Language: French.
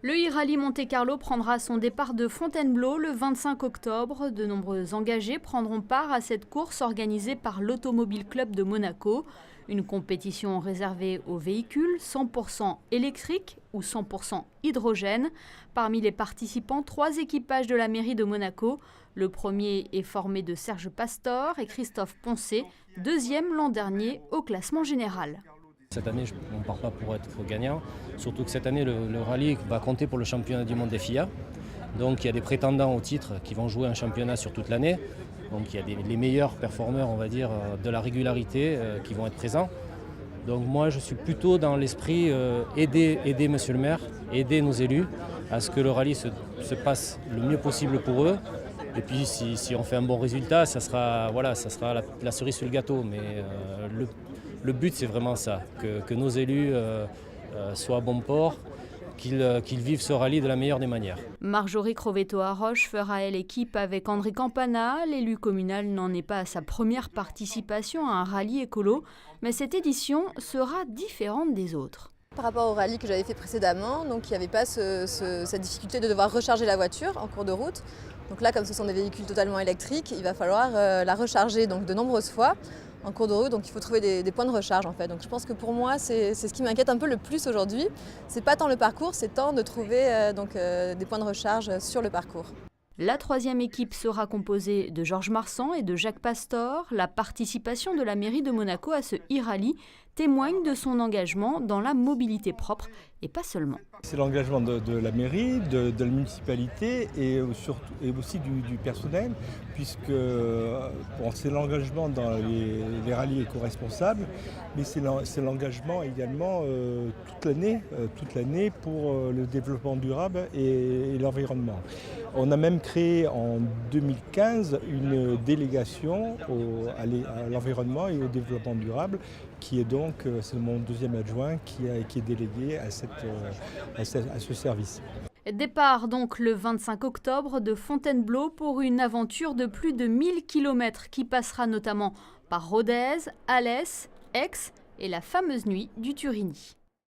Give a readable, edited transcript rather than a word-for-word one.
Le e-rallye Monte-Carlo prendra son départ de Fontainebleau le 25 octobre. De nombreux engagés prendront part à cette course organisée par l'Automobile Club de Monaco. Une compétition réservée aux véhicules 100% électriques ou 100% hydrogène. Parmi les participants, 3 équipages de la mairie de Monaco. Le premier est formé de Serge Pastor et Christophe Poncé, deuxième l'an dernier au classement général. Cette année, on ne part pas pour être gagnant, surtout que cette année, le rallye va compter pour le championnat du monde des FIA. Donc il y a des prétendants au titre qui vont jouer un championnat sur toute l'année. Donc il y a les meilleurs performeurs, on va dire, de la régularité qui vont être présents. Donc moi, je suis plutôt dans l'esprit aider Monsieur le maire, aider nos élus à ce que le rallye se passe le mieux possible pour eux. Et puis si on fait un bon résultat, ça sera la cerise sur le gâteau. Mais le but, c'est vraiment ça, que nos élus soient à bon port, qu'ils vivent ce rallye de la meilleure des manières. Marjorie Crovetto-Arroche fera elle équipe avec André Campana. L'élu communal n'en est pas à sa première participation à un rallye écolo, mais cette édition sera différente des autres. Par rapport au rallye que j'avais fait précédemment, donc il n'y avait pas cette difficulté de devoir recharger la voiture en cours de route. Donc là, comme ce sont des véhicules totalement électriques, il va falloir la recharger donc de nombreuses fois en cours de route, donc il faut trouver des points de recharge en fait. Donc je pense que pour moi, c'est ce qui m'inquiète un peu le plus aujourd'hui. C'est pas tant le parcours, c'est tant de trouver des points de recharge sur le parcours. La troisième équipe sera composée de Georges Marsan et de Jacques Pastor. La participation de la mairie de Monaco à ce e-rallye témoigne de son engagement dans la mobilité propre et pas seulement. C'est l'engagement de la mairie, de la municipalité et aussi du personnel, puisque c'est l'engagement dans les rallyes éco-responsables, mais c'est l'engagement également toute l'année pour le développement durable et l'environnement. On a même créé en 2015 une délégation à l'environnement et au développement durable, qui est donc, c'est mon deuxième adjoint qui est délégué à ce service. Départ donc le 25 octobre de Fontainebleau pour une aventure de plus de 1000 km qui passera notamment par Rodez, Alès, Aix et la fameuse nuit du Turini.